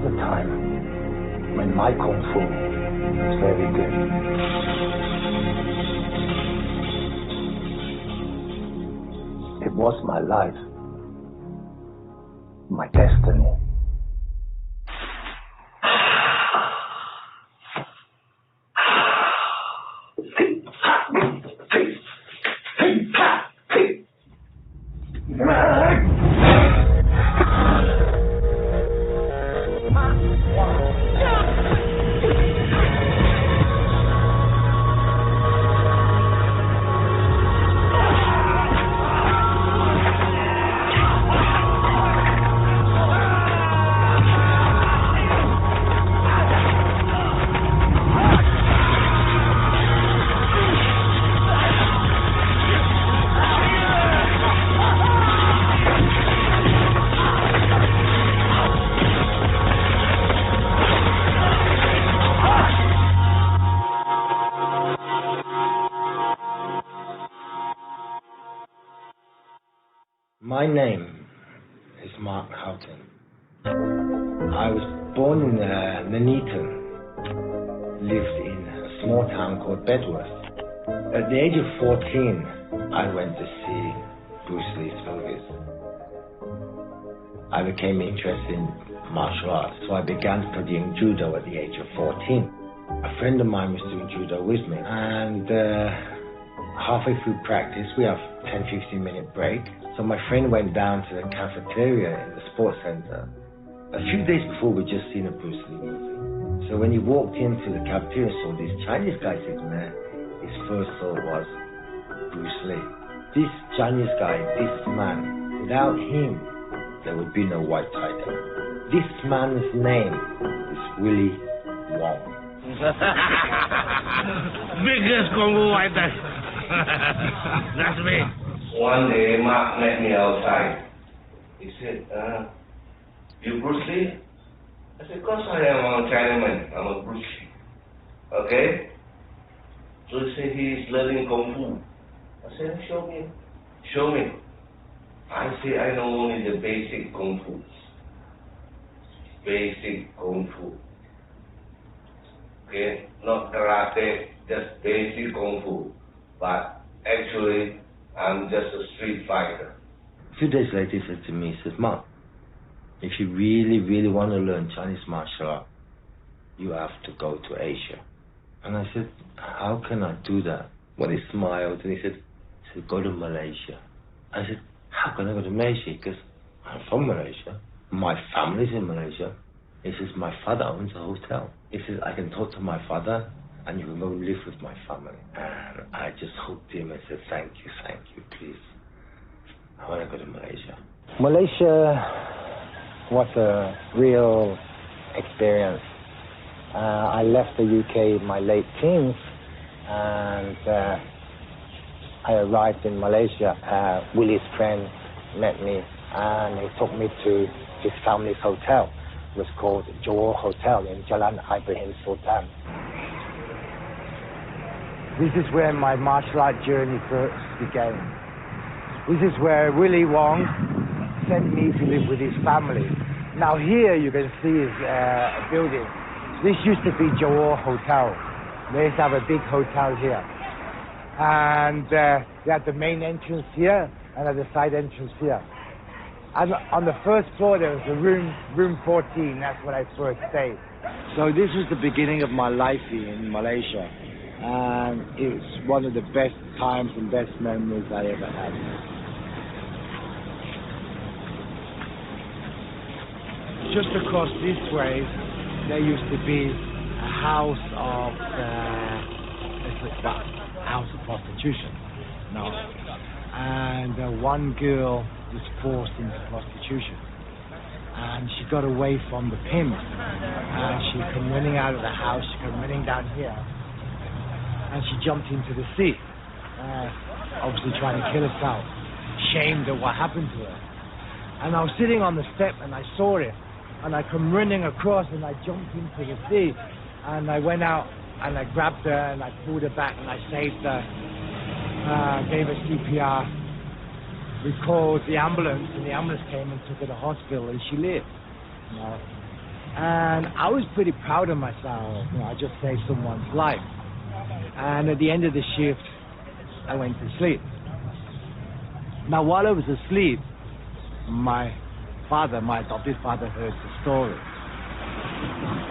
was a time when my kung fu was very good. It was my life, my destiny. My name is Mark Houghton. I was born in Nuneaton, lived in a small town called Bedworth. At the age of 14, I went to see Bruce Lee's movies. I became interested in martial arts, so I began studying judo at the age of 14. A friend of mine was doing judo with me, and halfway through practice, we have 10-15 minute break. So my friend went down to the cafeteria in the sports center. A few days before, we'd just seen a Bruce Lee movie. So when he walked into the cafeteria and saw this Chinese guy sitting there, his first thought was, Bruce Lee. This Chinese guy, this man, without him, there would be no white tiger. This man's name is Willie Wong. Biggest Kung Fu fighter. That's me. One day, Mark met me outside. He said, you Bruce Lee? I said, of course I am. I'm a Chinaman. I'm a Bruce Lee. Okay? So he said he's learning Kung Fu. I said, show me. Show me. I say, I know only the basic Kung Fu. Basic Kung Fu. Okay? Not karate, just basic Kung Fu. But actually, I'm just a street fighter. A few days later, he said to me, he says, Mark, if you really, really want to learn Chinese martial art, you have to go to Asia. And I said, how can I do that? Well, he smiled and he said, go to Malaysia. I said, how can I go to Malaysia? Because I'm from Malaysia. My family's in Malaysia. He says, my father owns a hotel. He says, I can talk to my father and you can go live with my family. And I just hugged him and said, thank you, please. I want to go to Malaysia. Malaysia was a real experience. I left the UK in my late teens, and I arrived in Malaysia. Willie's friend met me, and he took me to his family's hotel. It was called Johor Hotel in Jalan Ibrahim Sultan. This is where my martial art journey first began. This is where Willie Wong sent me to live with his family. Now here you can see is a building. This used to be Johor Hotel. They used to have a big hotel here. And they had the main entrance here and at the side entrance here. And on the first floor there was a room 14. That's where I first stayed. So this was the beginning of my life here in Malaysia. And it's one of the best times and best memories I ever had. Just across this way, there used to be a house of prostitution. No. And one girl was forced into prostitution. And she got away from the pimp. And she came running out of the house, she came running down here. And she jumped into the sea, obviously trying to kill herself, shamed at what happened to her. And I was sitting on the step and I saw it, and I come running across and I jumped into the sea, and I went out and I grabbed her and I pulled her back and I saved her, gave her CPR. We called the ambulance and the ambulance came and took her to hospital and she lived. And I was pretty proud of myself. You know, I just saved someone's life. And at the end of the shift, I went to sleep. Now, while I was asleep, my adopted father, heard the story.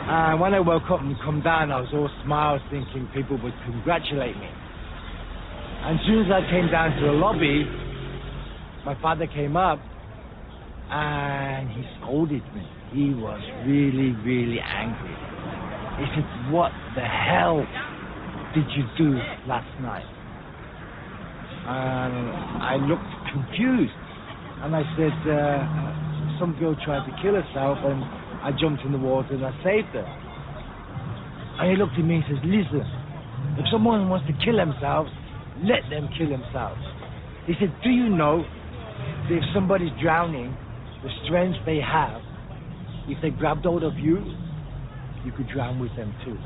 And when I woke up and come down, I was all smiles, thinking people would congratulate me. And as soon as I came down to the lobby, my father came up and he scolded me. He was really, really angry. He said, "What the hell did you do last night?" And I looked confused. And I said, some girl tried to kill herself and I jumped in the water and I saved her. And he looked at me and says, "Listen, if someone wants to kill themselves, let them kill themselves." He said, "Do you know that if somebody's drowning, the strength they have, if they grabbed hold of you, you could drown with them too."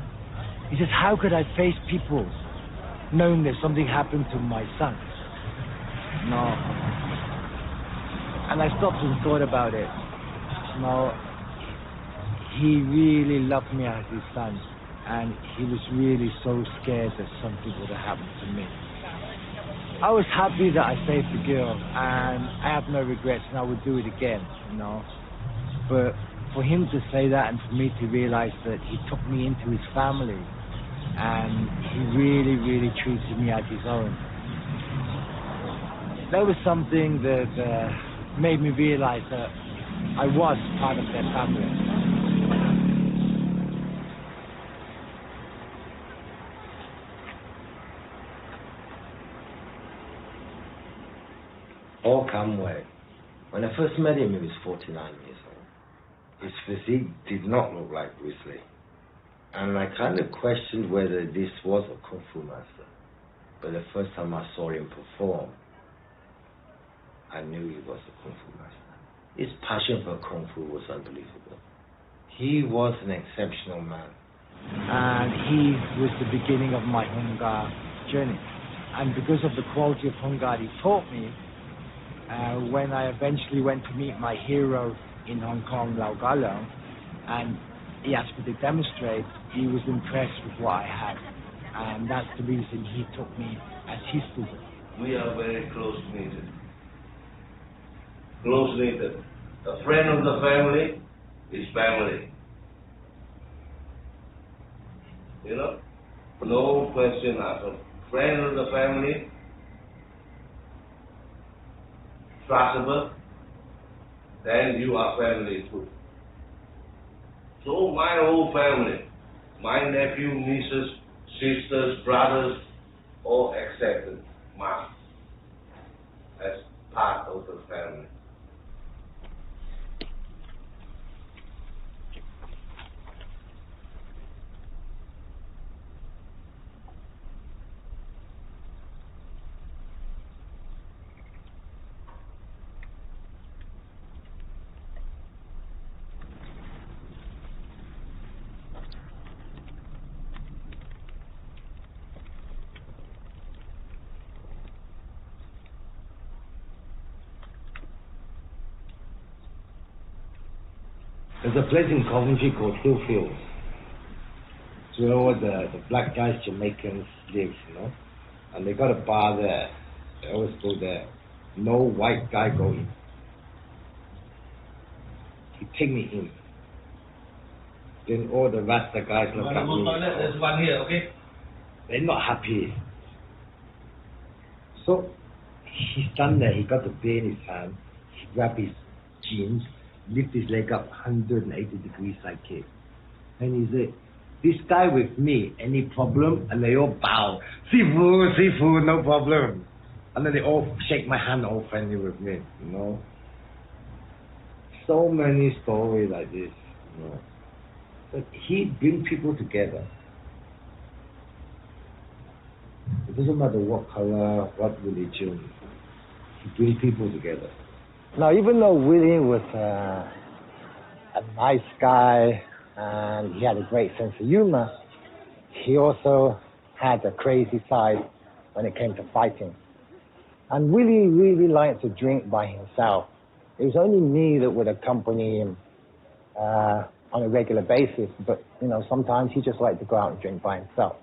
He says, "How could I face people knowing that something happened to my son?" No. And I stopped and thought about it. No, he really loved me as his son, and he was really so scared that something would have happened to me. I was happy that I saved the girl, and I have no regrets, and I would do it again, you know. But for him to say that and for me to realize that he took me into his family, and he really, really treated me as his own, that was something that made me realize that I was part of their family. All Camway. When I first met him, he was 49 years old. His physique did not look like Bruce Lee. And I kind of questioned whether this was a Kung Fu master. But the first time I saw him perform, I knew he was a Kung Fu master. His passion for Kung Fu was unbelievable. He was an exceptional man. And he was the beginning of my Hung Gar journey. And because of the quality of Hung Gar he taught me, when I eventually went to meet my hero in Hong Kong, Lau Galong, and he asked me to demonstrate, he was impressed with what I had. And that's the reason he took me as his student. We are very close-knitted. Close-knitted. A friend of the family is family. You know? No question asked. A friend of the family, trustable, then you are family too. So my whole family, my nephew, nieces, sisters, brothers, all accepted Mom as part of the family. There's a place in Coventry called Hillfields. It's where all the black guys, Jamaicans live, you know. And they got a bar there. They always go there. No white guy go in. He take me in. Then all the Rasta guys look at me. There's one here, okay? They're not happy. So he stand there, he got the beer in his hand, he grabbed his jeans, lift his leg up 180 degrees like it. And he said, "This guy with me, any problem?" And they all bow. "Sifu, Sifu, no problem." And then they all shake my hand, all friendly with me, you know. So many stories like this, you know. But he brings people together. It doesn't matter what color, what religion, he brings people together. Now, even though Willie was a nice guy and he had a great sense of humor, he also had a crazy side when it came to fighting. And Willie really liked to drink by himself. It was only me that would accompany him on a regular basis, but, sometimes he just liked to go out and drink by himself.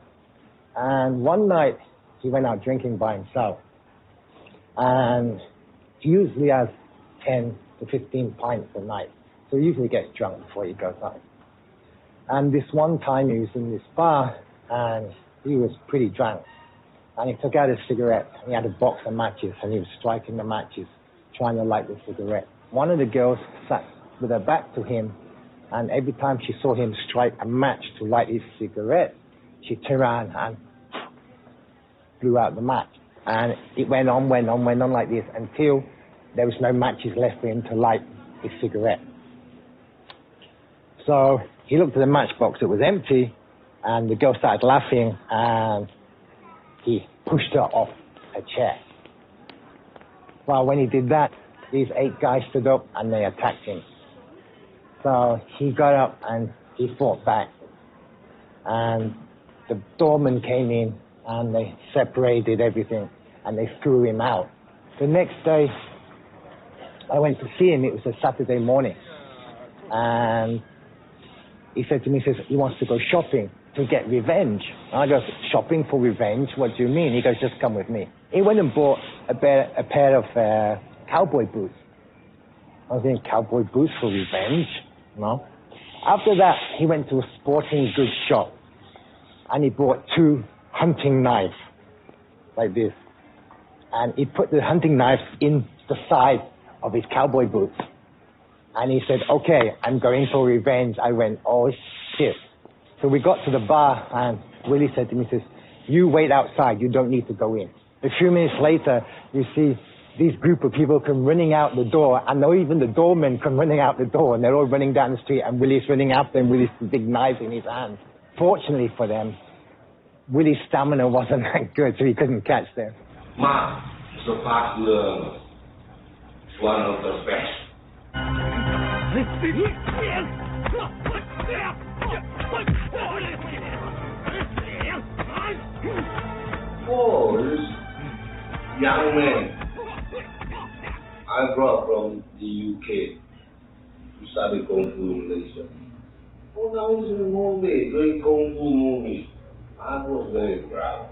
And one night, he went out drinking by himself. And he usually has 10 to 15 pints a night. So he usually gets drunk before he goes out. And this one time, he was in this bar, and he was pretty drunk. And he took out a cigarette, and he had a box of matches, and he was striking the matches, trying to light the cigarette. One of the girls sat with her back to him, and every time she saw him strike a match to light his cigarette, she turned around and blew out the match. And it went on like this until there was no matches left for him to light his cigarette. So he looked at the matchbox, it was empty, and the girl started laughing, and he pushed her off a chair. Well, when he did that, these 8 guys stood up and they attacked him. So he got up and he fought back. And the doorman came in and they separated everything and they threw him out. The next day, I went to see him. It was a Saturday morning. And he said to me, he wants to go shopping to get revenge. And I go, shopping for revenge? What do you mean? He goes, just come with me. He went and bought a pair of cowboy boots. I was thinking, cowboy boots for revenge? No. After that, he went to a sporting goods shop and he bought 2 hunting knives like this. And he put the hunting knives in the side of his cowboy boots. And he said, okay, I'm going for revenge. I went, oh shit. So we got to the bar and Willie said to me, he says, you wait outside, you don't need to go in. A few minutes later, you see these group of people come running out the door, and even the doormen come running out the door, and they're all running down the street, and Willie's running after them with his big knife in his hand. Fortunately for them, Willie's stamina wasn't that good, so he couldn't catch them. Ma, the fast learner, one of the best. Oh, this young man I brought from the UK to study Kung Fu in Malaysia. Oh, now he's in a movie, doing Kung Fu movie. I was very proud.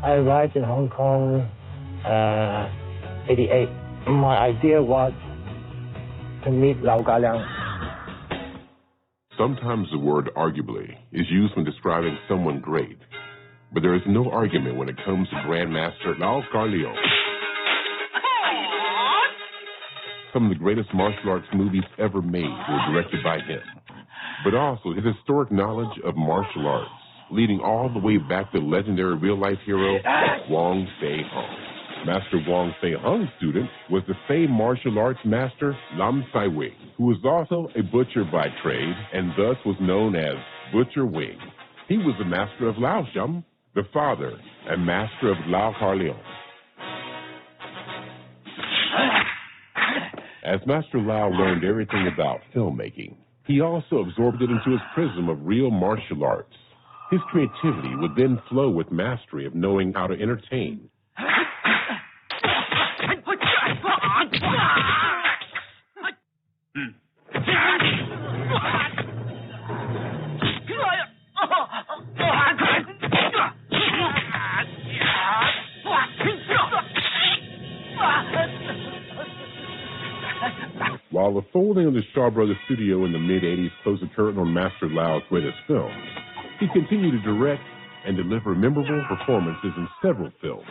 I arrived in Hong Kong 88. My idea was to meet Lau Ka-liang. Sometimes the word arguably is used when describing someone great, but there is no argument when it comes to Grandmaster Lau Ka-liang. Some of the greatest martial arts movies ever made were directed by him, but also his historic knowledge of martial arts, leading all the way back to legendary real-life hero Wong Fei-hung. Master Wong Fei-hung's student was the same martial arts master Lam Sai-wing, who was also a butcher by trade and thus was known as Butcher Wing. He was the master of Lao Sham, the father and master of Lau Ka-liang. As Master Lau learned everything about filmmaking, he also absorbed it into his prism of real martial arts. His creativity would then flow with mastery of knowing how to entertain. While the folding of the Shaw Brothers studio in the mid-'80s closed the curtain on Master Lau's greatest films, he continued to direct and deliver memorable performances in several films.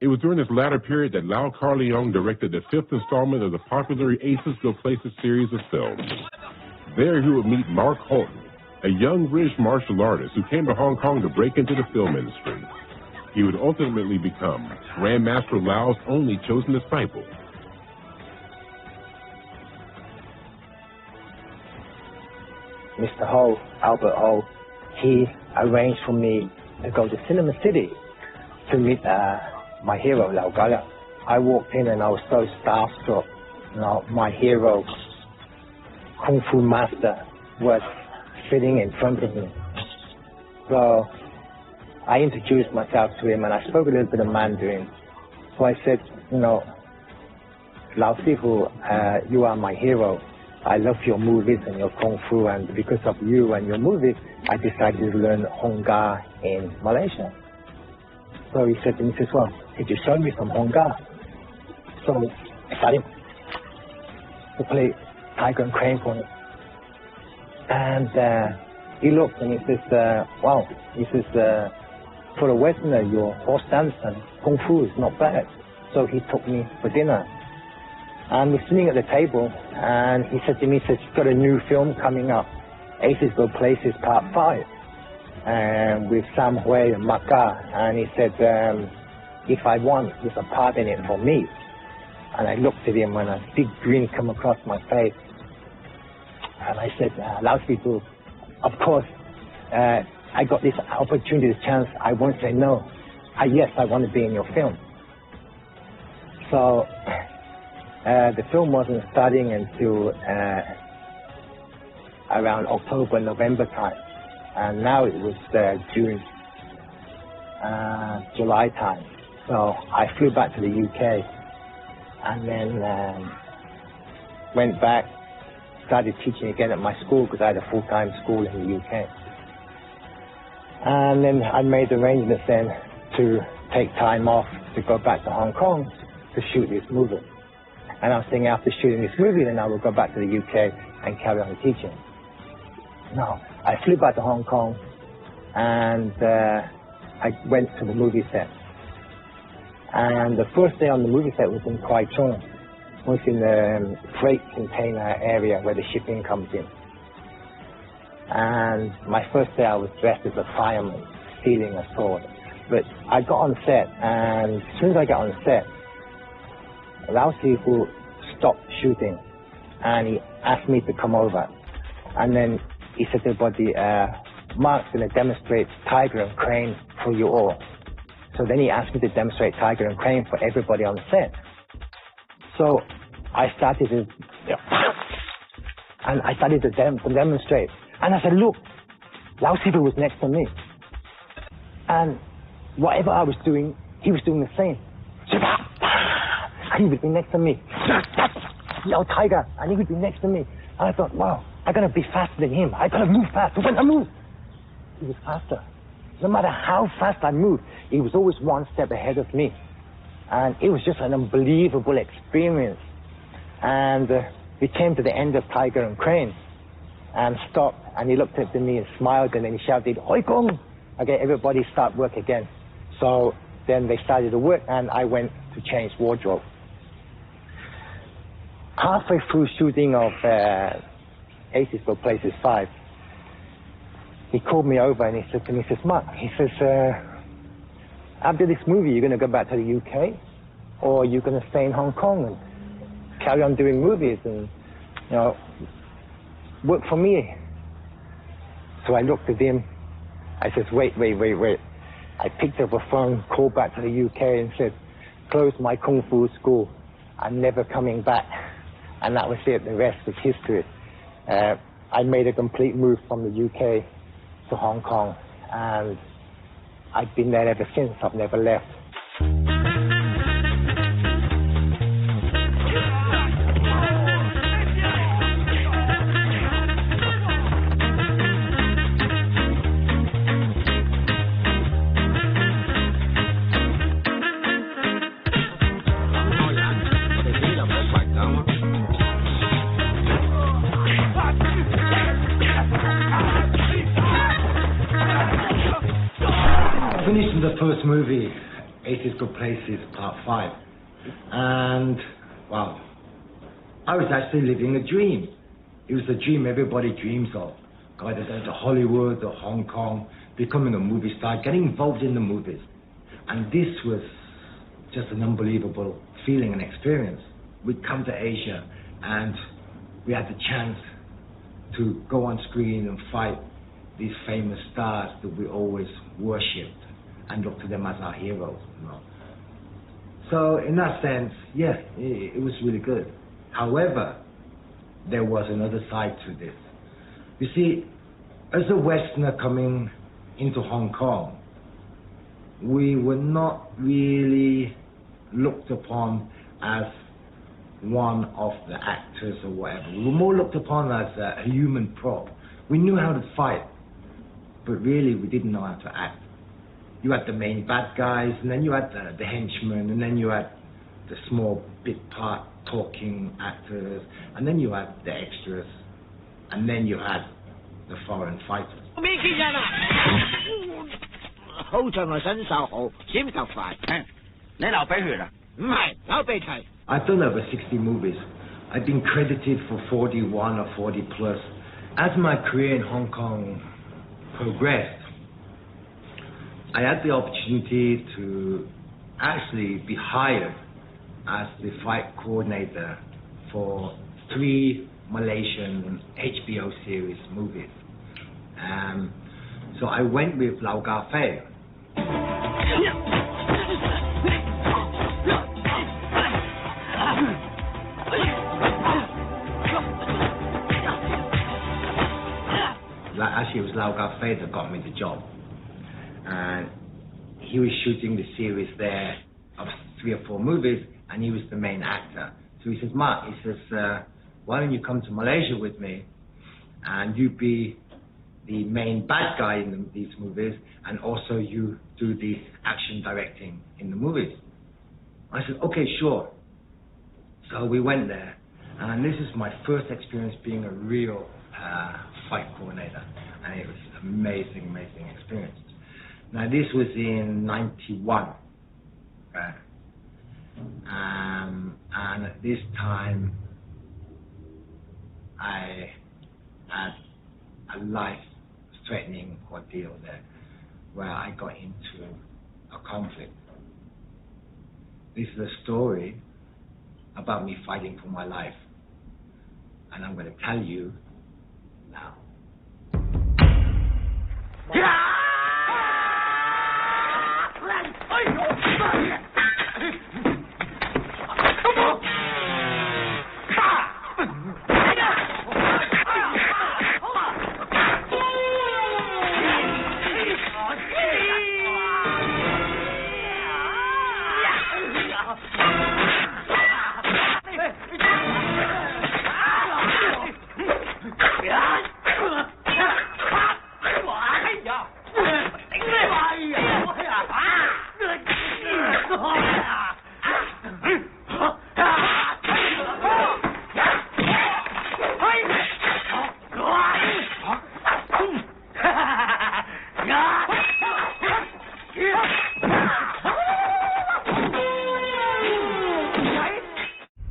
It was during this latter period that Lau Ka-liang directed the 5th installment of the popular Aces Go Places series of films. There he would meet Mark Holton, a young British martial artist who came to Hong Kong to break into the film industry. He would ultimately become Grandmaster Lau's only chosen disciple. Mr. Ho, Albert Ho, he arranged for me to go to Cinema City to meet my hero, Lao Gala. I walked in and I was so starstruck. You know, my hero, Kung Fu master, was sitting in front of me. So I introduced myself to him and I spoke a little bit of Mandarin. So I said, you know, Lao Sifu, you are my hero. I love your movies and your Kung Fu, and because of you and your movies, I decided to learn Hong Ga in Malaysia. So he said to me, well, could you show me some Hong Ga? So I started to play Tiger and Crane for him. And he looked and he says, wow, he says, for a Westerner, your horse dance and Kung Fu is not bad. So he took me for dinner. And we're sitting at the table, and he said to me, he says, you've got a new film coming up, Aces Go Places Part 5, with Sam Hui and Maka. And he said, if I want, there's a part in it for me. And I looked at him and a big grin came across my face. And I said, Lao Sifu, of course, I got this opportunity, this chance, I won't say no. Yes, I want to be in your film. So the film wasn't starting until around October, November time. And now it was June, July time. So I flew back to the UK and then went back, started teaching again at my school because I had a full-time school in the UK. And then I made arrangements then to take time off to go back to Hong Kong to shoot this movie. And I was thinking after shooting this movie, then I would go back to the UK and carry on teaching. No, I flew back to Hong Kong and I went to the movie set. And the first day on the movie set was in Kwai Chung, was in the freight container area where the shipping comes in. And my first day I was dressed as a fireman, stealing a sword. But I got on set, and as soon as I got on set, Lao Sifu stopped shooting, and he asked me to come over. And then he said to everybody, Mark's going to demonstrate Tiger and Crane for you all. So then he asked me to demonstrate Tiger and Crane for everybody on set. So I started to, and I started to demonstrate. And I said, look, Lao Sifu was next to me. And whatever I was doing, he was doing the same. And he would be next to me. Yo, Tiger. And he would be next to me. And I thought, wow, I got to be faster than him. I got to move fast. When I move, he was faster. No matter how fast I moved, he was always one step ahead of me. And it was just an unbelievable experience. And we came to the end of Tiger and Crane and stopped. And he looked at me and smiled, and then he shouted, Hoi Kong! Okay, everybody start work again. So then they started to work, and I went to change wardrobe. Halfway through shooting of Aces Go Places 5, he called me over and he said to me, he says, Mark, he says, after this movie, you're going to go back to the UK, or you're going to stay in Hong Kong and carry on doing movies and, you know, work for me. So I looked at him. I said, wait. I picked up a phone, called back to the UK and said, close my Kung Fu school. I'm never coming back. And that was it. The rest was history. I made a complete move from the UK to Hong Kong. And I've been there ever since. I've never left. Finished the first movie, Aces Go Places Part 5, and wow, I was actually living a dream. It was a dream everybody dreams of. Either going to Hollywood or Hong Kong, becoming a movie star, getting involved in the movies. And this was just an unbelievable feeling and experience. We'd come to Asia and we had the chance to go on screen and fight these famous stars that we always worshipped. and look to them as our heroes. You know? So in that sense, yeah, it was really good. However, there was another side to this. You see, as a Westerner coming into Hong Kong, we were not really looked upon as one of the actors or whatever. We were more looked upon as a human prop. We knew how to fight, but really we didn't know how to act. You had the main bad guys, and then you had the henchmen, and then you had the small bit part talking actors, and then you had the extras, and then you had the foreign fighters. 好在我身手好，閃就快。你流鼻血啦？唔係，流鼻涕。I've done over 60 movies. I've been credited for 41 or 40 plus. As my career in Hong Kong progressed, I had the opportunity to actually be hired as the fight coordinator for 3 Malaysian HBO series movies. So I went with Lau Ga Fei. Actually, it was Lau Ga Fei that got me the job. And he was shooting the series there of 3 or 4 movies, and he was the main actor. So he says, Mark, he says, why don't you come to Malaysia with me, and you be the main bad guy in these movies, and also you do the action directing in the movies. I said, okay, sure. So we went there, and this is my first experience being a real fight coordinator, and it was an amazing, amazing experience. Now this was in 91, right? And at this time, I had a life-threatening ordeal there, where I got into a conflict. This is a story about me fighting for my life, and I'm going to tell you now.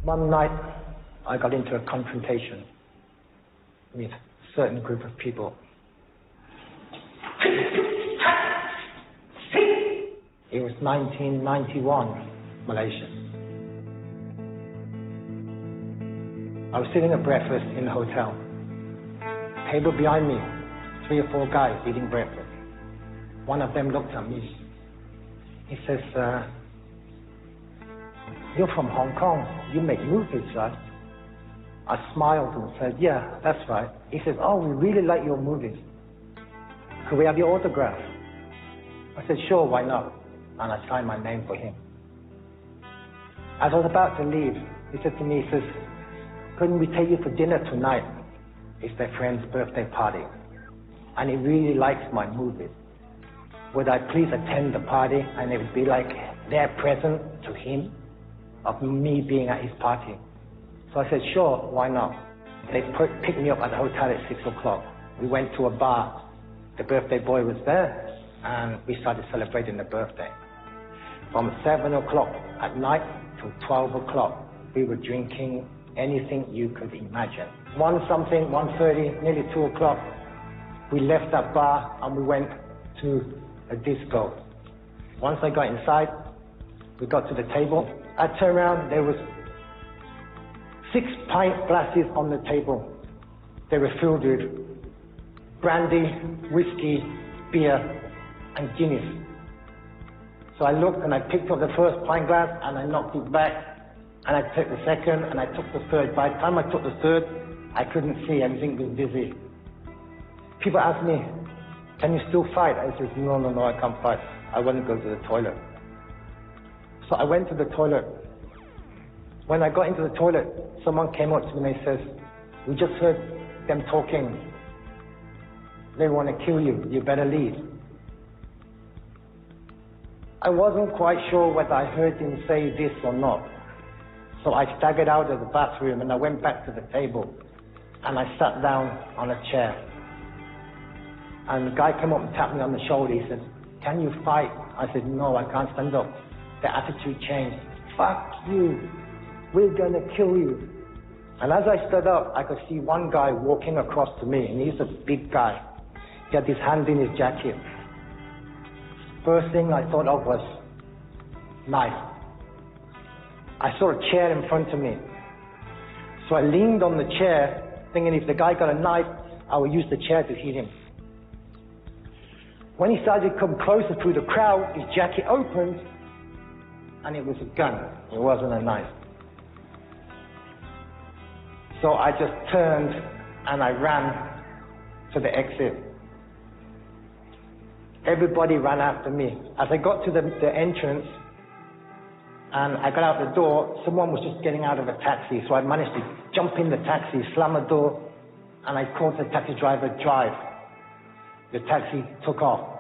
One night, I got into a confrontation with a certain group of people. It was 1991, Malaysia. I was sitting at breakfast in the hotel. Table behind me, 3 or 4 guys eating breakfast. One of them looked at me. He says, you're from Hong Kong, you make movies, right? I smiled and said, yeah, that's right. He says, oh, we really like your movies. Could we have your autograph? I said, sure, why not? And I signed my name for him. As I was about to leave, he said to me, he says, couldn't we take you for dinner tonight? It's their friend's birthday party. And he really likes my movies. Would I please attend the party, and it would be like their present to him of me being at his party. So I said, sure, why not? They picked me up at the hotel at 6 o'clock. We went to a bar. The birthday boy was there, and we started celebrating the birthday. From 7 o'clock at night to 12 o'clock, we were drinking anything you could imagine. 1:30, nearly 2 o'clock, we left that bar and we went to a disco. Once I got inside, we got to the table. I turned around, there was 6 pint glasses on the table. They were filled with brandy, whiskey, beer, and Guinness. So I looked and I picked up the first pint glass and I knocked it back, and I took the second and I took the third. By the time I took the third, I couldn't see, everything was dizzy. People asked me, can you still fight? I said, no, I can't fight. I want to go to the toilet. So I went to the toilet. When I got into the toilet, someone came up to me and says, we just heard them talking. They want to kill you. You better leave. I wasn't quite sure whether I heard him say this or not. So I staggered out of the bathroom and I went back to the table and I sat down on a chair. And the guy came up and tapped me on the shoulder. He said, can you fight? I said, no, I can't stand up. The attitude changed. Fuck you. We're going to kill you. And as I stood up, I could see one guy walking across to me, and he's a big guy. He had his hand in his jacket. First thing I thought of was knife. I saw a chair in front of me. So I leaned on the chair, thinking if the guy got a knife, I would use the chair to hit him. When he started to come closer through the crowd, his jacket opened, and it was a gun. It wasn't a knife. So I just turned and I ran to the exit. Everybody ran after me. As I got to the entrance and I got out the door, someone was just getting out of a taxi. So I managed to jump in the taxi, slam the door, and I called the taxi driver, drive. The taxi took off.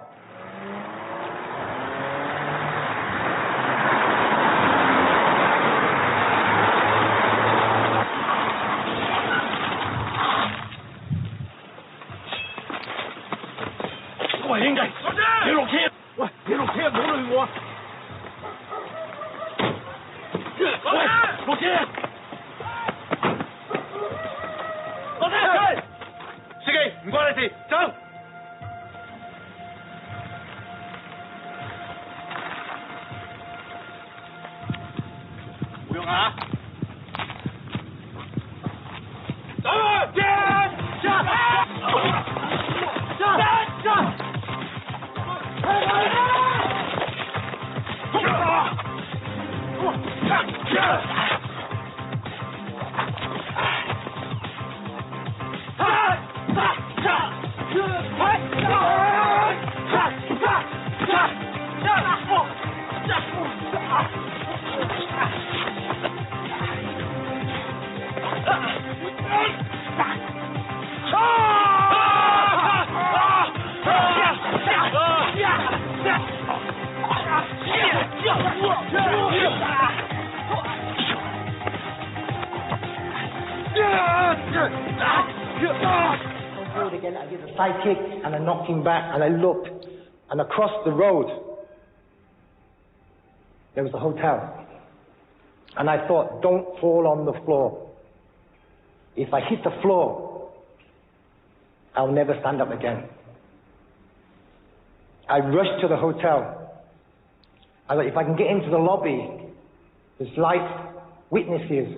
Again, I did a side kick and I knocked him back and I looked, and across the road there was a hotel, and I thought, don't fall on the floor. If I hit the floor, I'll never stand up again. I rushed to the hotel. I thought, if I can get into the lobby, there's light, witnesses,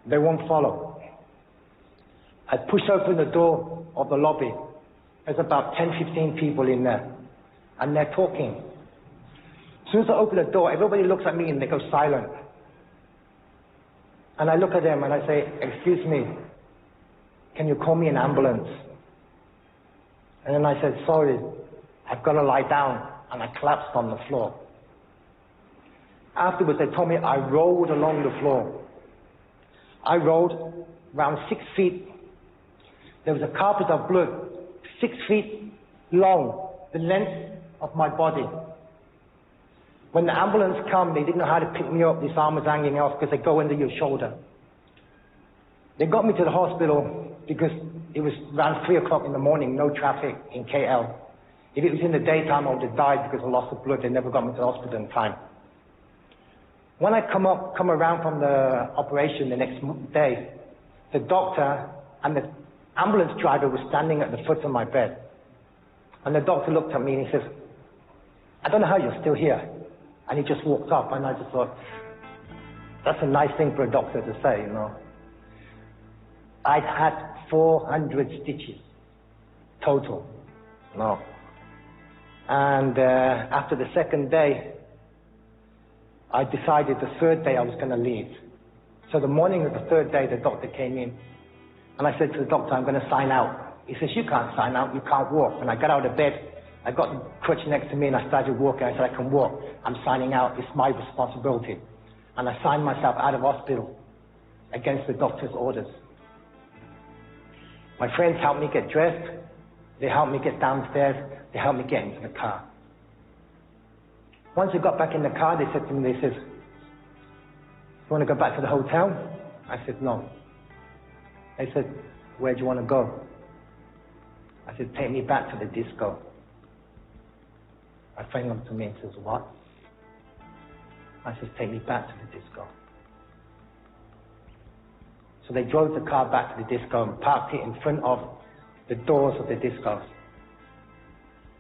they won't follow. I pushed open the door of the lobby. There's about 10, 15 people in there, and they're talking. As soon as I open the door, everybody looks at me and they go silent. And I look at them and I say, excuse me, can you call me an ambulance? And then I said, sorry, I've got to lie down, and I collapsed on the floor. Afterwards, they told me I rolled along the floor. I rolled around 6 feet. There was a carpet of blood, 6 feet long, the length of my body. When the ambulance came, they didn't know how to pick me up. This arm was hanging off because they go under your shoulder. They got me to the hospital because it was around 3 o'clock in the morning, no traffic in KL. If it was in the daytime, I would have died because of loss of blood. They never got me to the hospital in time. When I come around from the operation the next day, the doctor and the ambulance driver was standing at the foot of my bed. And the doctor looked at me and he says, I don't know how you're still here. And he just walked up, and I just thought, that's a nice thing for a doctor to say, you know. I'd had 400 stitches total, you know. And after the second day, I decided the third day I was going to leave. So the morning of the third day, the doctor came in, and I said to the doctor, I'm going to sign out. He says, you can't sign out, you can't walk. And I got out of bed, I got the crutch next to me, and I started walking. I said, I can walk, I'm signing out, it's my responsibility. And I signed myself out of hospital against the doctor's orders. My friends helped me get dressed, they helped me get downstairs, they helped me get into the car. Once I got back in the car, they said to me, they said, you want to go back to the hotel? I said, no. They said, where do you want to go? I said, take me back to the disco. My friend looked to me and says, what? I said, take me back to the disco. So they drove the car back to the disco and parked it in front of the doors of the disco.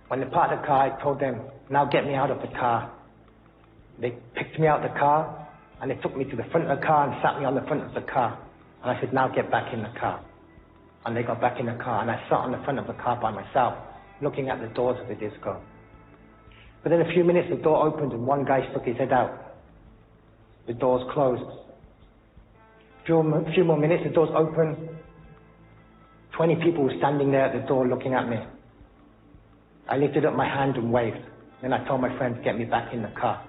When they parked the car, I told them, now get me out of the car. They picked me out of the car, and they took me to the front of the car and sat me on the front of the car. And I said, now get back in the car. And they got back in the car, and I sat on the front of the car by myself, looking at the doors of the disco. But in a few minutes, the door opened, and one guy stuck his head out. The doors closed. A few more minutes, the doors opened. 20 people were standing there at the door looking at me. I lifted up my hand and waved. Then I told my friends, get me back in the car.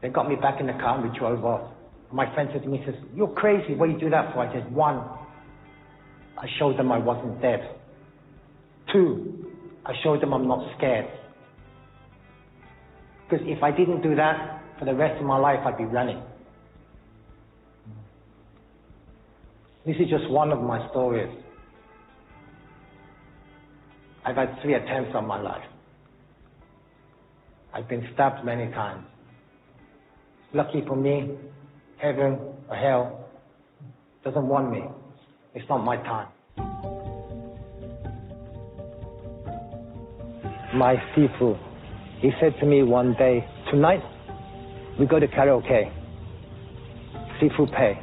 They got me back in the car and we drove off. My friend said to me, he says, you're crazy, what do you do that for? I said, one, I showed them I wasn't dead. Two, I showed them I'm not scared. Because if I didn't do that, for the rest of my life I'd be running. This is just one of my stories. I've had 3 attempts on my life. I've been stabbed many times. Lucky for me, heaven or hell doesn't want me. It's not my time. My Sifu, he said to me one day, tonight we go to karaoke. Sifu pay.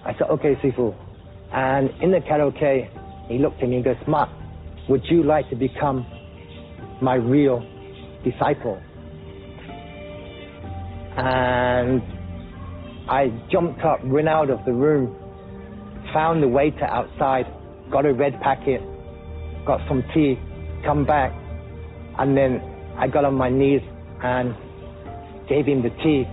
I said, okay, Sifu. And in the karaoke, he looked at me and goes, Mark, would you like to become my real disciple? And I jumped up, ran out of the room, found the waiter outside, got a red packet, got some tea, come back, and then I got on my knees and gave him the tea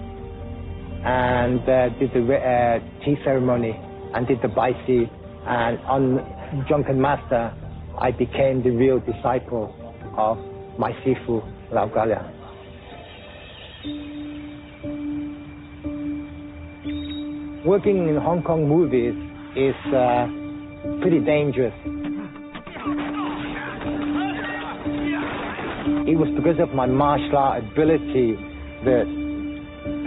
and did the tea ceremony and did the baisi, and on Drunken Master I became the real disciple of my Sifu, Lao Galia. Working in Hong Kong movies is pretty dangerous. It was because of my martial art ability that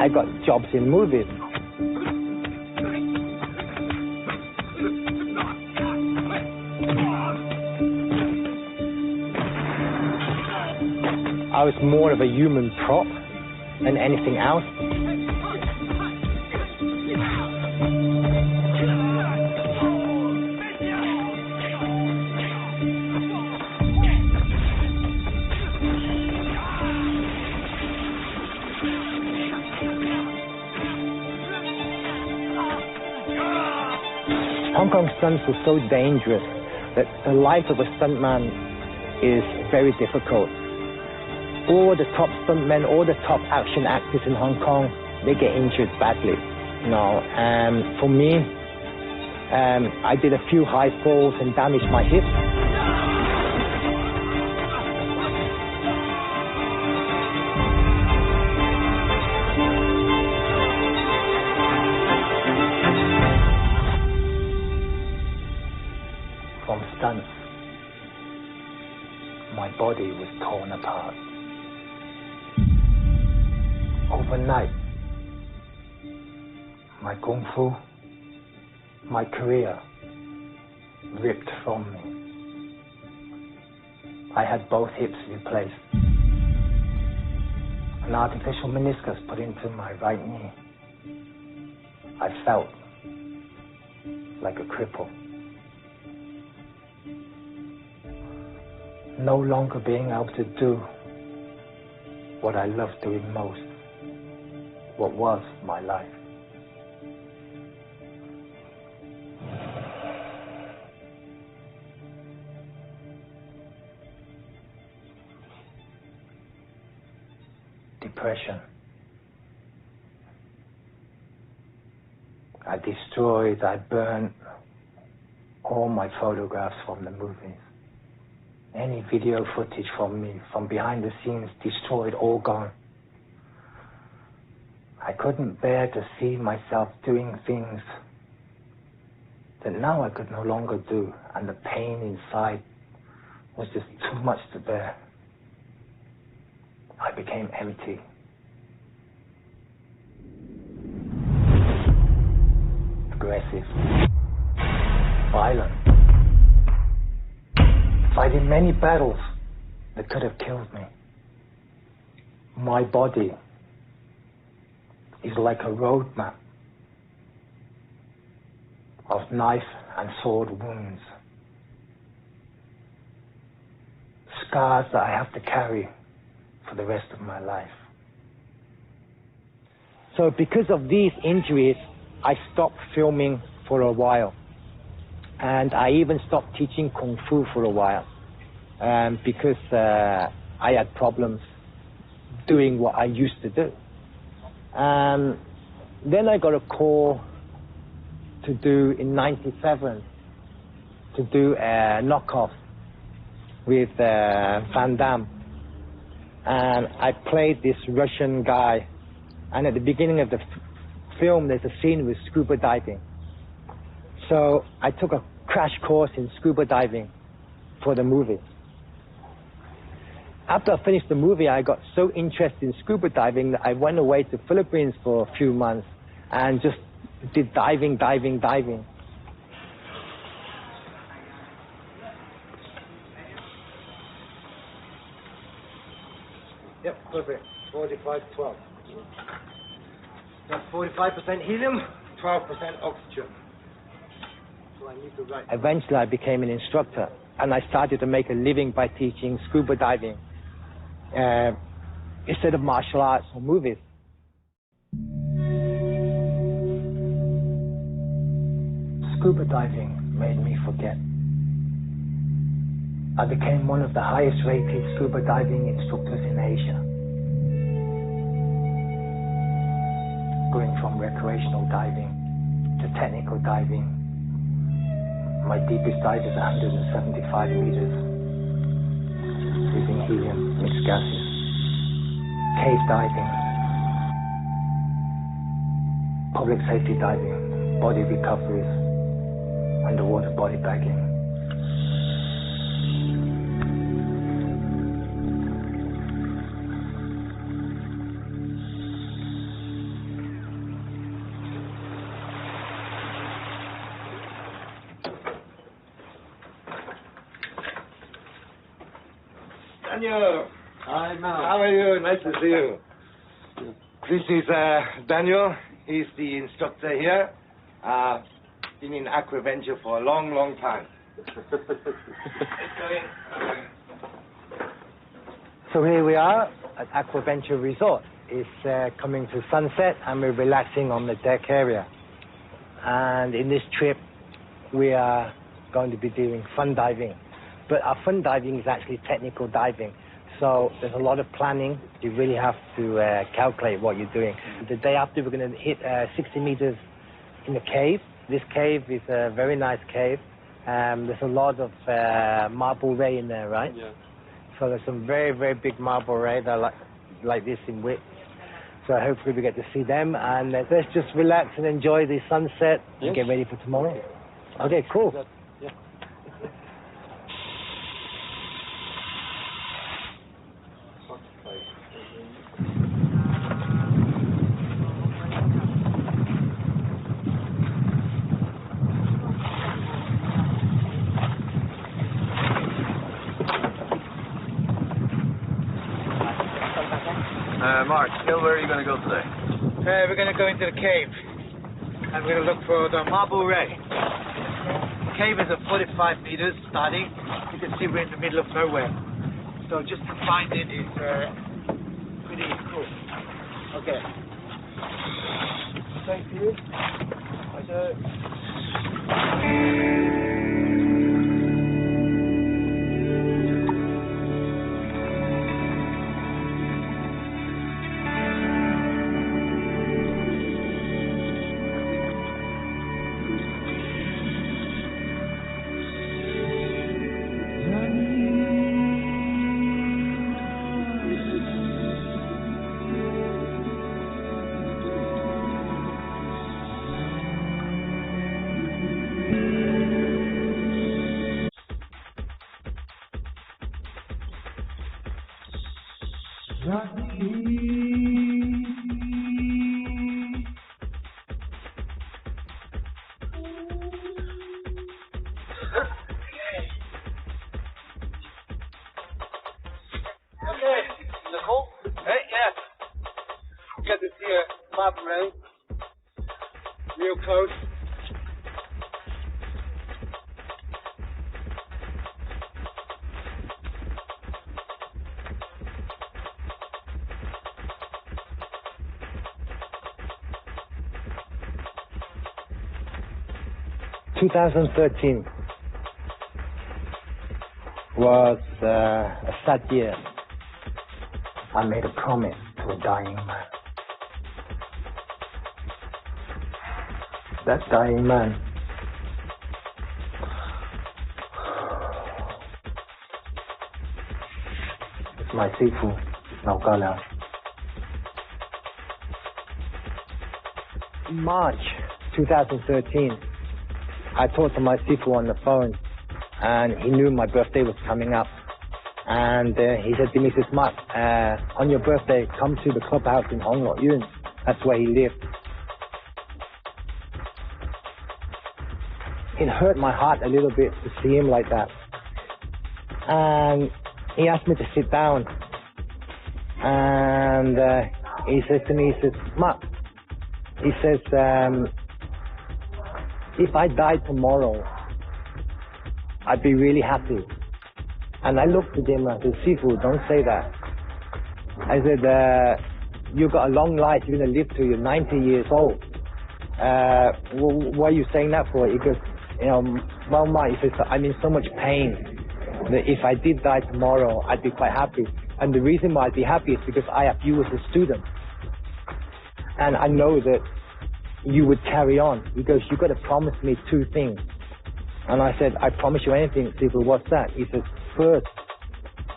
I got jobs in movies. I was more of a human prop than anything else. Hong Kong stunts were so dangerous that the life of a stuntman is very difficult. All the top stuntmen, all the top action actors in Hong Kong, they get injured badly. You know, for me, I did a few high falls and damaged my hips. From stunts, my body was torn apart. Overnight, my kung fu, my career ripped from me. I had both hips replaced. An artificial meniscus put into my right knee. I felt like a cripple. No longer being able to do what I love doing most, what was my life. Depression. I destroyed, I burned all my photographs from the movies. Any video footage from me, from behind the scenes, destroyed, all gone. I couldn't bear to see myself doing things that now I could no longer do, and the pain inside was just too much to bear. I became empty. Aggressive. Violent. Fighting many battles that could have killed me. My body is like a road map of knife and sword wounds. Scars that I have to carry for the rest of my life. So because of these injuries, I stopped filming for a while. And I even stopped teaching Kung Fu for a while. Because I had problems doing what I used to do. Then I got a call to do, in '97, to do a knockoff with Van Damme. And I played this Russian guy. And at the beginning of the film, there's a scene with scuba diving. So I took a crash course in scuba diving for the movie. After I finished the movie, I got so interested in scuba diving that I went away to Philippines for a few months and just did diving. Yep, perfect. 45-12. That's 45% helium, 12% oxygen. So I need to write. Eventually, I became an instructor, and I started to make a living by teaching scuba diving instead of martial arts or movies. Scuba diving made me forget. I became one of the highest rated scuba diving instructors in Asia. Going from recreational diving to technical diving. My deepest dive is 175 meters, using helium, mixed gases. Cave diving, public safety diving, body recoveries, underwater body bagging. Daniel! Hi, Mel. How are you? Nice to see you. This is Daniel. He's the instructor here. Been in aquaventure for a long, long time. So here we are at Aquaventure Resort. It's coming to sunset and we're relaxing on the deck area. And in this trip, we are going to be doing fun diving. But our fun diving is actually technical diving. So there's a lot of planning. You really have to calculate what you're doing. The day after, we're going to hit 60 meters in the cave. This cave is a very nice cave. There's a lot of marble ray in there, right? Yeah. So there's some very, very big marble ray. They're like this in width. So hopefully we get to see them. And let's just relax and enjoy the sunset and get ready for tomorrow. Okay, cool. Yeah. Mark, where are you going to go today? We're going to go into the cave. And we're going to look for the marble ray. The cave is at 45 meters starting. You can see we're in the middle of nowhere. So just to find it is pretty cool. Okay. Thank you. I do. 2013 was a sad year. I made a promise to a dying man. That dying man is my Sifu, Naugala. In March 2013, I talked to my Sifu on the phone, and he knew my birthday was coming up. And he said to me, Mrs. Mark, on your birthday, come to the clubhouse in Hong Lo Yun. That's where he lived. It hurt my heart a little bit to see him like that. And he asked me to sit down. And he says to me, he says, Mark, he says, if I died tomorrow, I'd be really happy. And I looked at him and I said, Sifu, don't say that. I said, you've got a long life, you're going to live till you're 90 years old. Why are you saying that for? He goes, you know, well, Mark, he says, I'm in so much pain that if I did die tomorrow, I'd be quite happy. And the reason why I'd be happy is because I have you as a student. And I know that you would carry on. He goes, you've got to promise me two things. And I said, I promise you anything, Sifu, what's that? He says, first,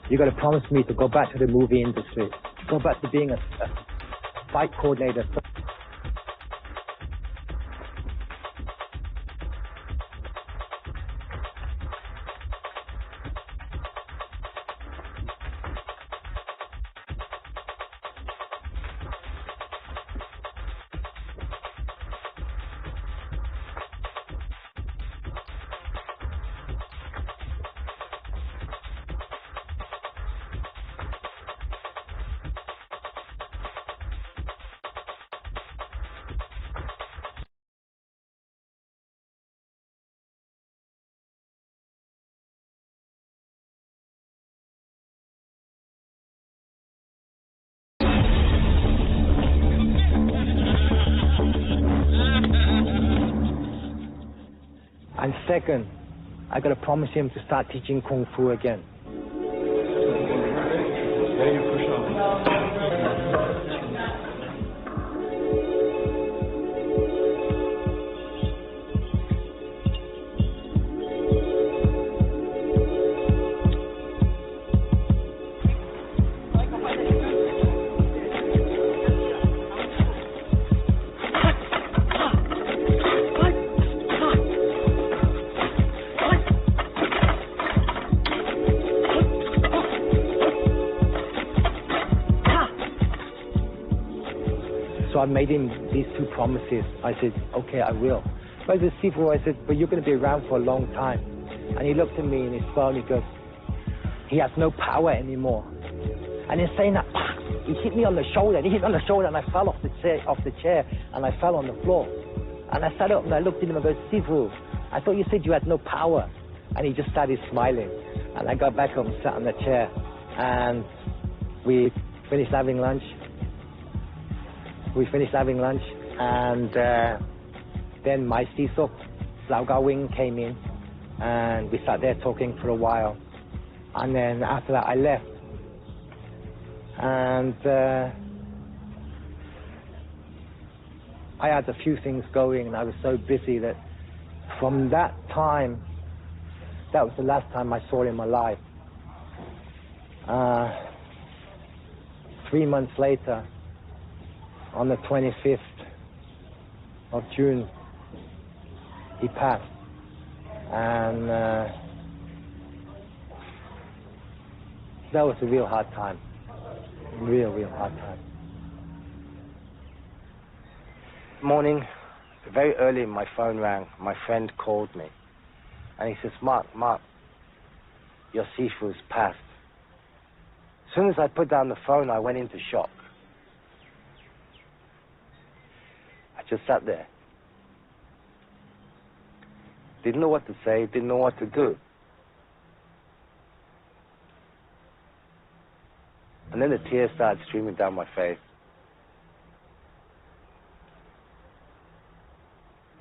you've got to promise me to go back to the movie industry, go back to being a fight coordinator. And second, I got to promise him to start teaching Kung Fu again. So I made him these two promises. I said, okay, I will. But I said, Sifu, I said, but you're going to be around for a long time. And he looked at me in his phone, he goes, he has no power anymore. And in saying that, he hit me on the shoulder, and he hit me on the shoulder, and I fell off the chair, and I fell on the floor. And I sat up and I looked at him and I go, Sifu, I thought you said you had no power. And he just started smiling. And I got back up and sat on the chair, and we finished having lunch. we finished having lunch, and then my Sisok, Lao Gao Wing, came in, and we sat there talking for a while. And then after that, I left. And I had a few things going, and I was so busy that from that time, that was the last time I saw him alive. 3 months later, on the 25th of June, he passed. And that was a real hard time. Real hard time. Morning, very early, my phone rang. My friend called me. And he says, Mark, your Sifu's passed. As soon as I put down the phone, I went into shock. I just sat there. Didn't know what to say, didn't know what to do. And then the tears started streaming down my face.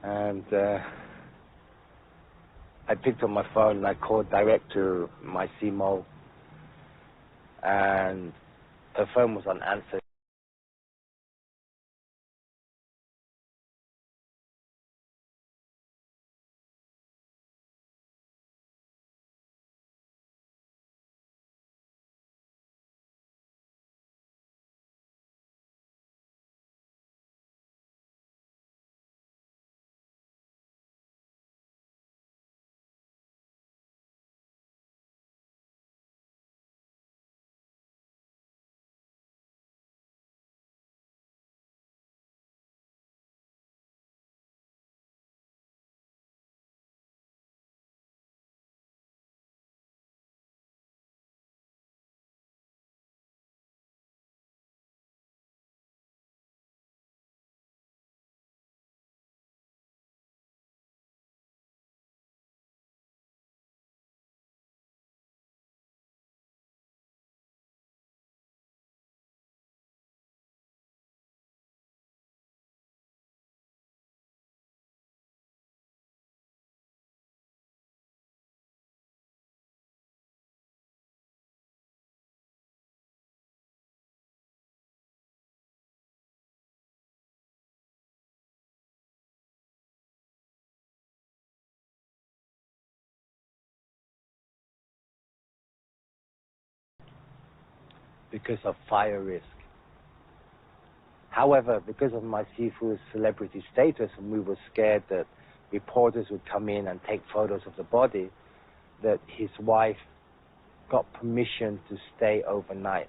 And I picked up my phone and I called direct to my CMO. And her phone was unanswered. Because of fire risk. However, because of my Sifu's celebrity status, and we were scared that reporters would come in and take photos of the body, that his wife got permission to stay overnight.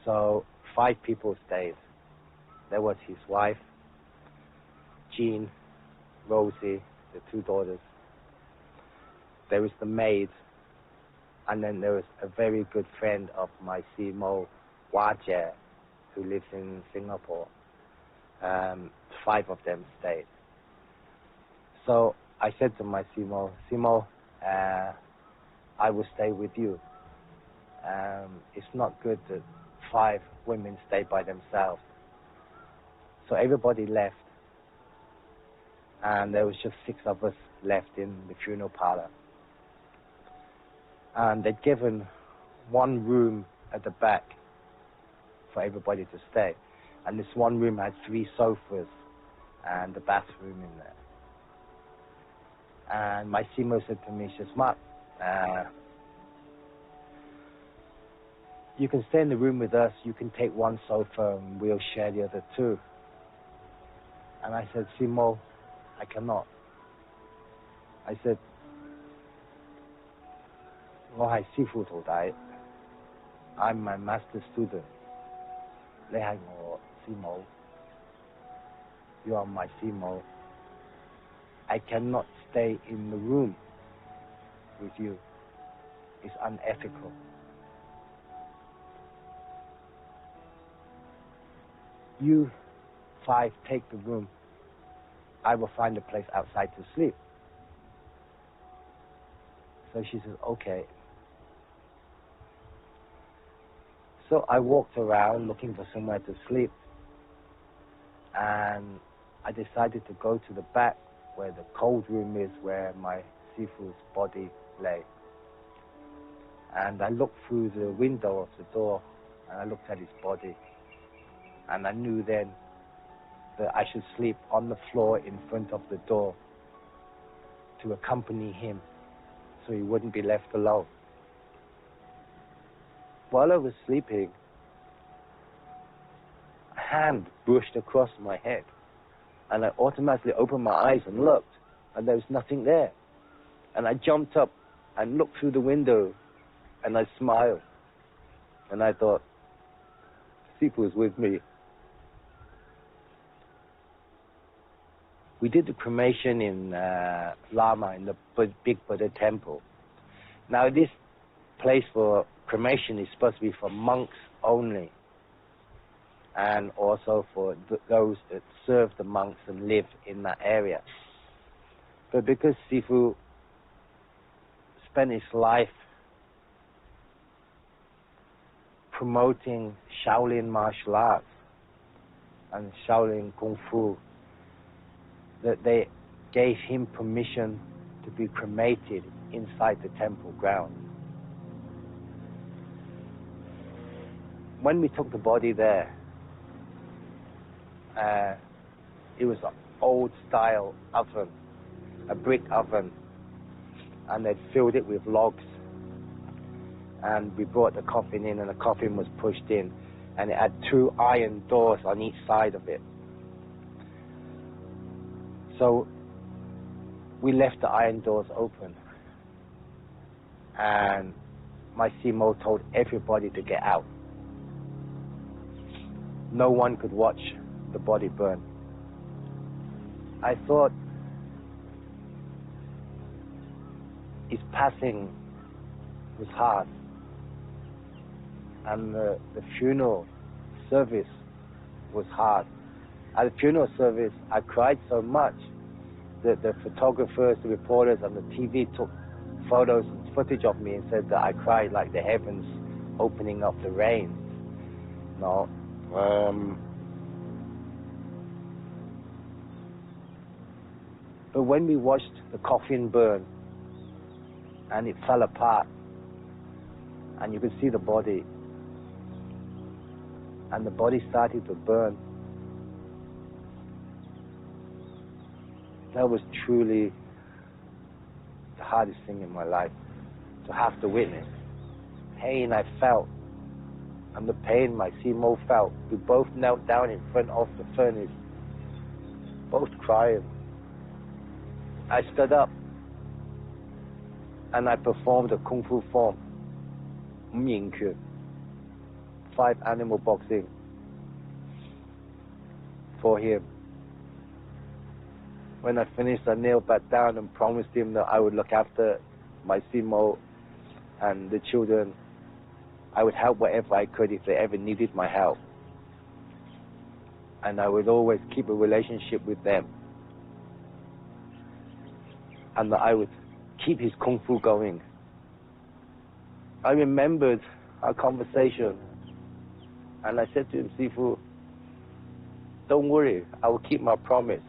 So 5 people stayed. There was his wife, Jean, Rosie, the 2 daughters. There was the maid, and then there was a very good friend of my CMO, Hua Jie, who lives in Singapore. 5 of them stayed. So I said to my CMO, I will stay with you. It's not good that 5 women stay by themselves. So everybody left, and there was just 6 of us left in the funeral parlor. And they'd given 1 room at the back for everybody to stay. And this 1 room had 3 sofas and a bathroom in there. And my CMO said to me, she says, Mark, you can stay in the room with us, you can take 1 sofa and we'll share the other 2. And I said, CMO, I cannot. I said, 我係師傅徒弟 I'm my master student. 你係我師母 You are my 師母 I cannot stay in the room with you. It's unethical. You 5 take the room. I will find a place outside to sleep. So she says, okay. So I walked around looking for somewhere to sleep. And I decided to go to the back where the cold room is, where my Sifu's body lay. And I looked through the window of the door, and I looked at his body. And I knew then that I should sleep on the floor in front of the door to accompany him so he wouldn't be left alone. While I was sleeping, a hand brushed across my head, and I automatically opened my eyes and looked, and there was nothing there. And I jumped up and looked through the window, and I smiled, and I thought, Sifu was with me. We did the cremation in Lama, in the big Buddha temple. Now this place for cremation is supposed to be for monks only, and also for those that serve the monks and live in that area. But because Sifu spent his life promoting Shaolin martial arts and Shaolin Kung Fu, that they gave him permission to be cremated inside the temple grounds. When we took the body there, it was an old style oven, a brick oven, and they'd filled it with logs. And we brought the coffin in, and the coffin was pushed in, and it had 2 iron doors on each side of it. So we left the iron doors open, and my Simo told everybody to get out. No one could watch the body burn. I thought his passing was hard, and the funeral service was hard. At the funeral service, I cried so much that the photographers, the reporters on the TV took photos and footage of me and said that I cried like the heavens opening up the rain. No. But when we watched the coffin burn and it fell apart, and you could see the body, and the body started to burn, that was truly the hardest thing in my life, to have to witness. Pain I felt, and the pain my Simo felt. We both knelt down in front of the furnace, both crying. I stood up, and I performed a Kung Fu form, 5 animal boxing, for him. When I finished, I knelt back down and promised him that I would look after my Simo and the children. I would help wherever I could if they ever needed my help. And I would always keep a relationship with them. And that I would keep his Kung Fu going. I remembered our conversation, and I said to him, Sifu, don't worry, I will keep my promise.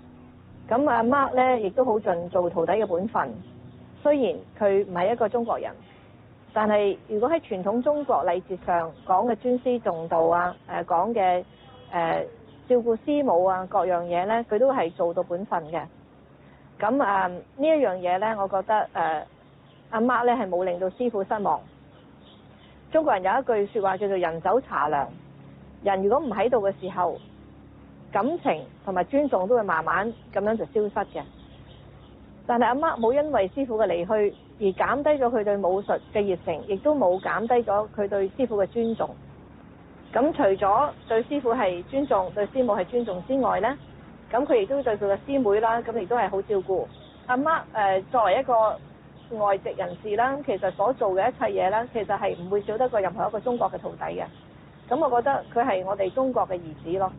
咁阿 Mark 咧，亦都好盡做徒弟嘅本分。雖然佢唔係一個中國人，但係如果喺傳統中國禮節上講嘅尊師重道啊，講嘅照顧師母啊，各樣嘢咧，佢都係做到本分嘅。咁呢一樣嘢咧，我覺得阿 Mark 咧係冇令到師傅失望。中國人有一句説話叫做人走茶涼，人如果唔喺度嘅時候，感情同埋尊重都會慢慢咁樣就消失嘅。但係阿 Mark 冇因為師傅嘅離去而減低咗佢對武術嘅熱誠，亦都冇減低咗佢對師傅嘅尊重。咁除咗對師傅係尊重，對師母係尊重之外呢，咁佢亦都對佢嘅師妹啦，咁亦都係好照顧。阿 Mark 作為一個外籍人士啦，其實所做嘅一切嘢啦，其實係唔會少得過任何一個中國嘅徒弟嘅。咁我覺得佢係我哋中國嘅兒子咯。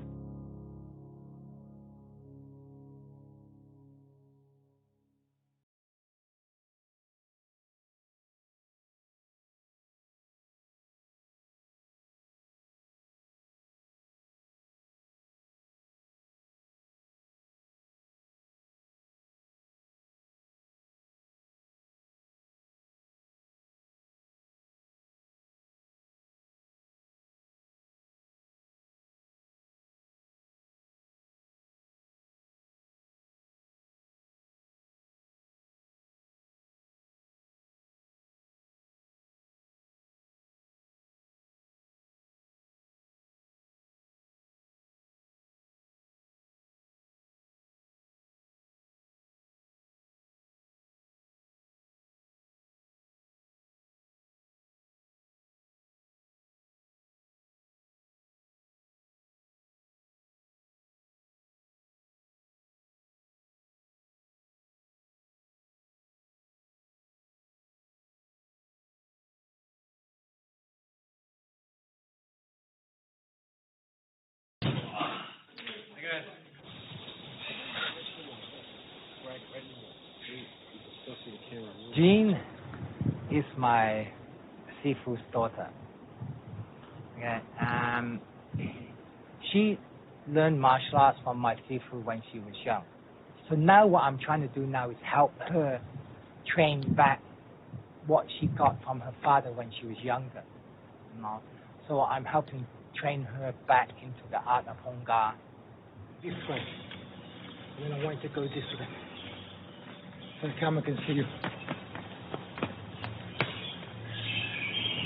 Jean is my Sifu's daughter. Okay, she learned martial arts from my Sifu when she was young. So now what I'm trying to do now is help her train back what she got from her father when she was younger. You know? So I'm helping train her back into the art of Hong Ga. This way. And then I want you to go this way. So the camera can see you.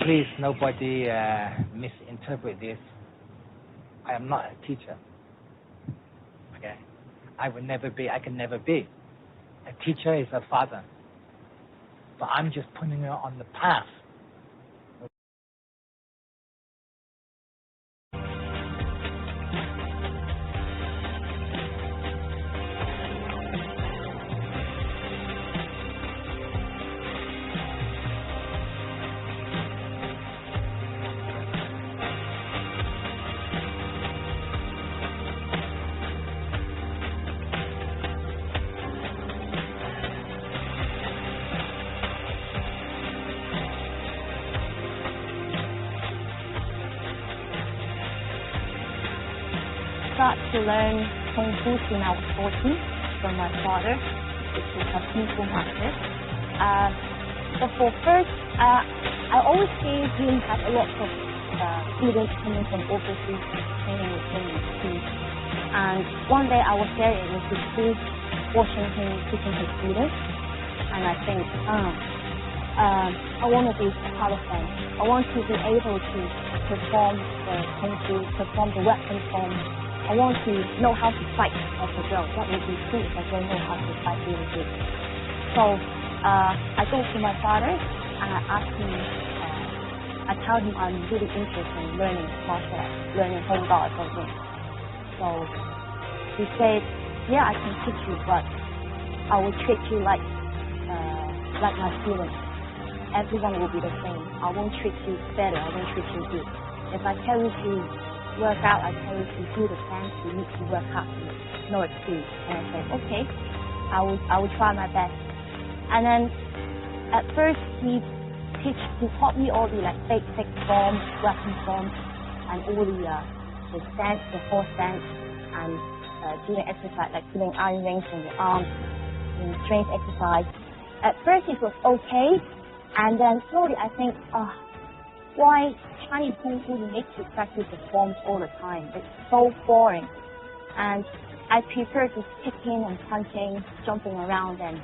Please, nobody misinterpret this. I am not a teacher. Okay? I can never be. A teacher is a father. But I'm just putting her on the path. Start to learn Kung Fu when I was 14 from my father, which is a Kung Fu master. But for first, I always see him have a lot of students coming from overseas training with him in school. And one day I was there in his school, watching him teaching his students, and I think, I want to be a part of them. I want to be able to perform the Kung Fu, perform the weapon form. I want to know how to fight as a girl. That would be cool if I don't know how to fight really good. So I go to my father and I ask him, I tell him I'm really interested in learning martial arts, learning Hong Ga or something. So he said, yeah, I can teach you, but I will treat you like my students. Everyone will be the same. I won't treat you better. I won't treat you good. If I tell you to work out, I tell you to do the dance, you need to work hard. No excuse. And I said, okay, I will try my best. And then at first he taught me all the like basic forms, weapon forms, and all the stance, the four stance, and doing exercise like putting iron rings in your arms, and strength exercise. At first it was okay, and then slowly I think, why Chinese Kung Fu makes you practice the forms all the time? It's so boring. And I prefer just kicking and punching, jumping around and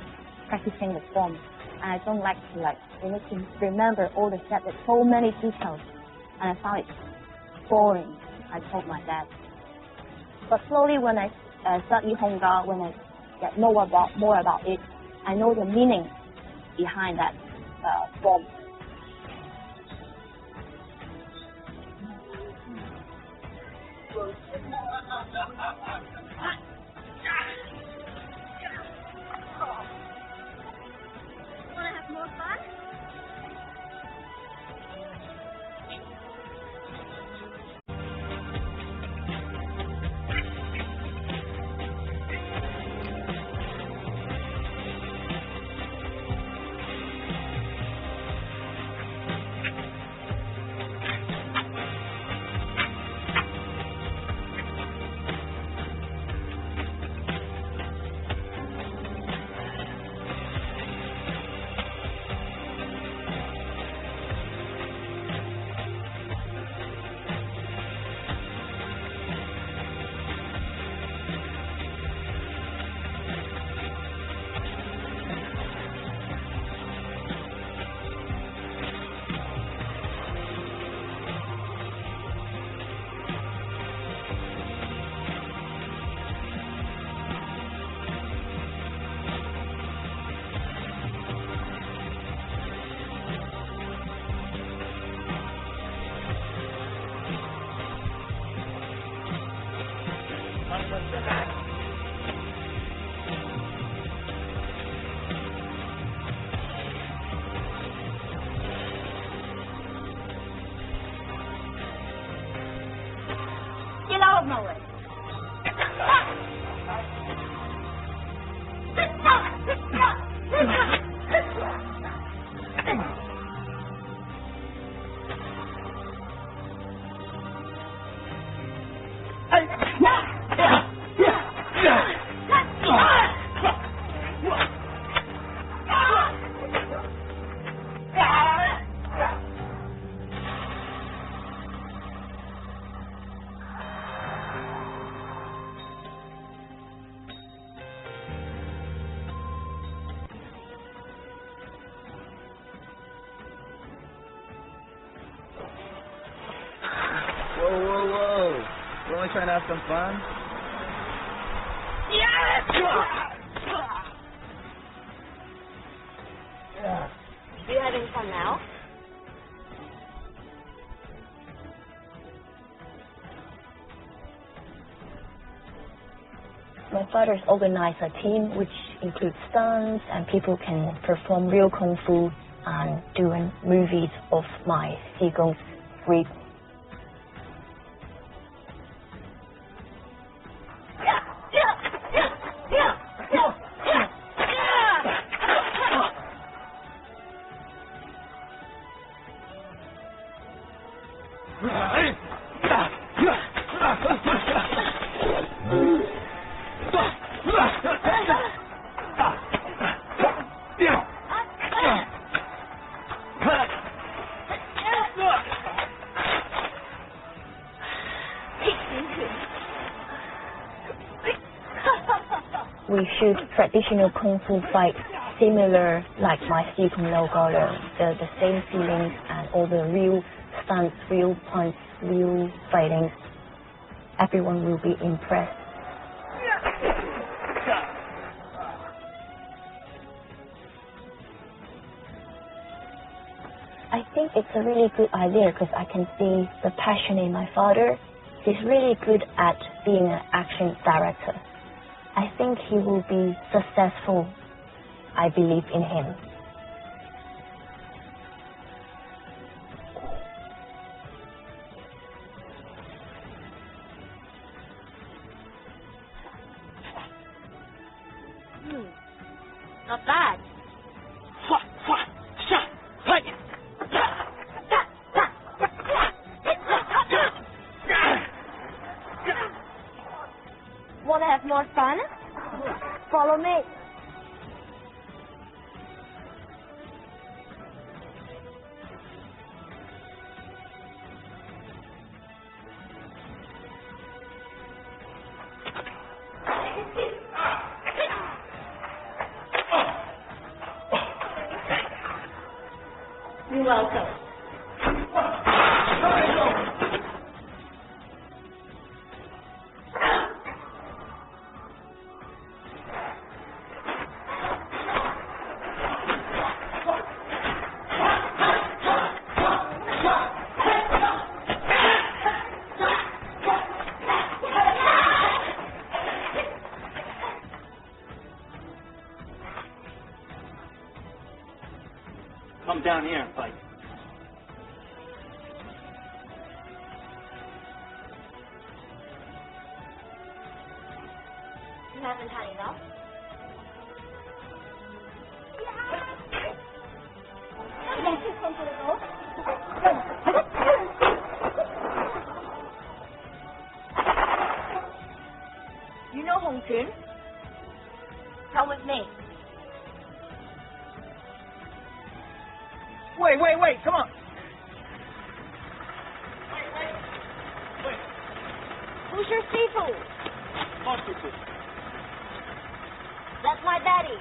practicing the forms. And I don't like to remember all the steps. There's so many details. And I found it boring, I told my dad. But slowly when I study Hong Ga, when I get more about it, I know the meaning behind that form. We're only trying to have some fun. Yes! You having fun now? My father's organized a team which includes stunts and people can perform real kung fu and doing movies of my Qigong group. We shoot traditional kung fu fights similar like my Qigong no Golo, the same feelings and all the real stunts, real punch, real fighting. Everyone will be impressed. I think it's a really good idea because I can see the passion in my father. He's really good at being an action director. I think he will be successful. I believe in him. Not bad. Want to have more fun? Follow me. You're welcome. Come down here and fight. You haven't had enough? You know Hong Jun? Come with me. Wait, come on. Who's your Sifu? That's my daddy.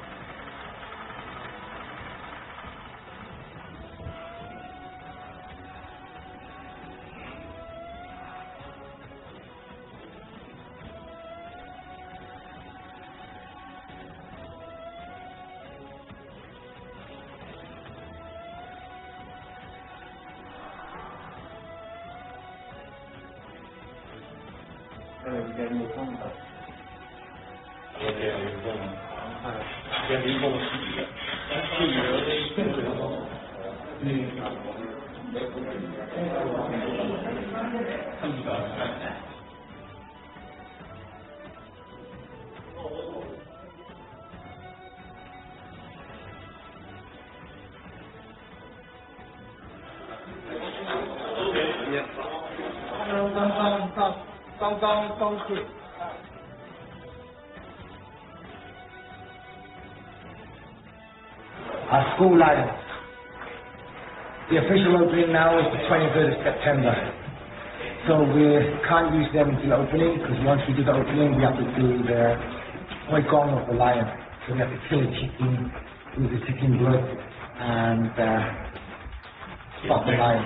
Our school lions. The official opening now is the 23rd of September. So we can't use them until opening, because once we do the opening, we have to do the Hoi Gong of the lion. So we have to kill a chicken, do the chicken blood, and stop the lion.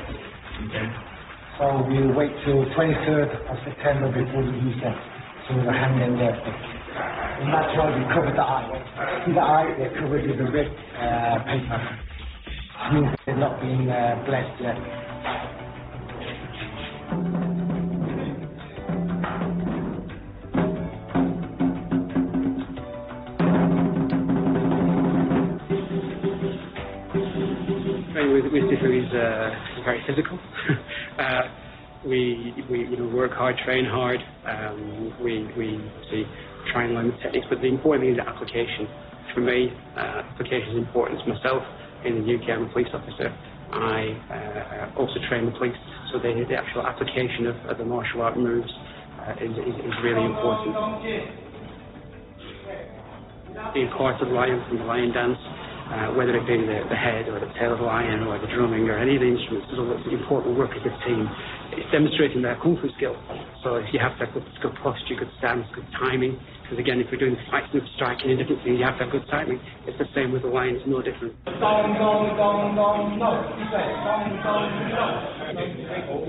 So So we'll wait till 23rd of September before we use them. So we'll hang them there. And that's why we covered the eye. See the eye, they're covered with a red paper. Means they're not being blessed yet. With Sifu is very physical. We work hard, train hard. We try and learn the techniques, but the important thing is the application. For me, application is important. To myself, in the UK, I'm a police officer. I also train the police, so the actual application of the martial art moves is really important. Being part of the lion from the lion dance, whether it be the head or the tail of the lion or the drumming or any of the instruments, there's always important work as a team. It's demonstrating their kung fu skill. So if you have to have good posture, good stance, good timing, because again, if we're doing fights and striking and different things, you have to have good timing. It's the same with the lion, it's no different. We're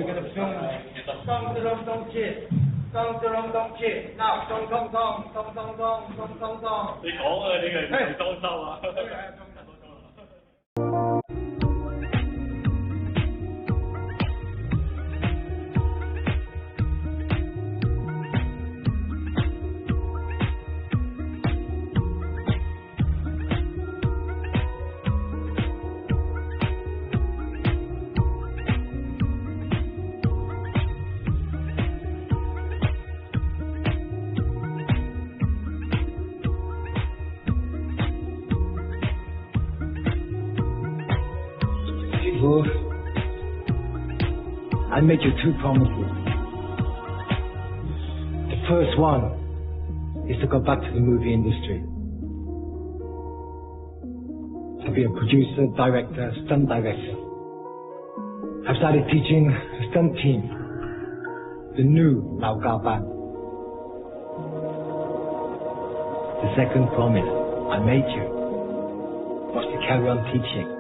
going to film I made you two promises. The first one is to go back to the movie industry. To be a producer, director, stunt director. I've started teaching the stunt team, the new Lao Ga Band. The second promise I made you was to carry on teaching.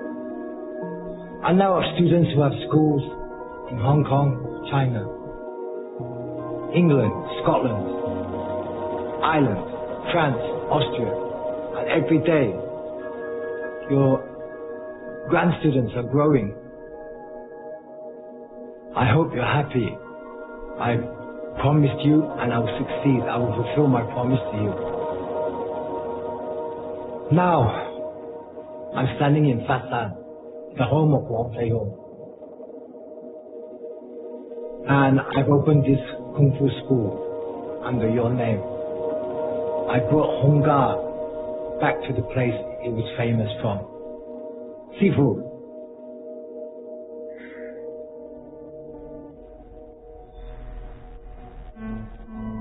I know of students who have schools in Hong Kong, China, England, Scotland, Ireland, France, Austria, and every day your grand students are growing. I hope you're happy. I promised you and I will succeed. I will fulfill my promise to you. Now, I'm standing in Fasan, the home of Wong Fei Hung. And I've opened this Kung Fu school under your name. I brought Hong Ga back to the place it was famous from. Sifu.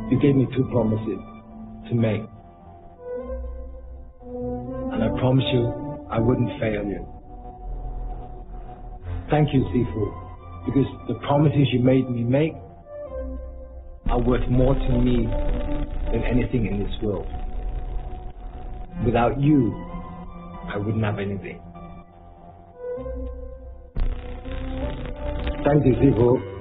You gave me two promises to make. And I promise you I wouldn't fail you. Thank you, Sifu, because the promises you made me make are worth more to me than anything in this world. Without you, I wouldn't have anything. Thank you, Sifu.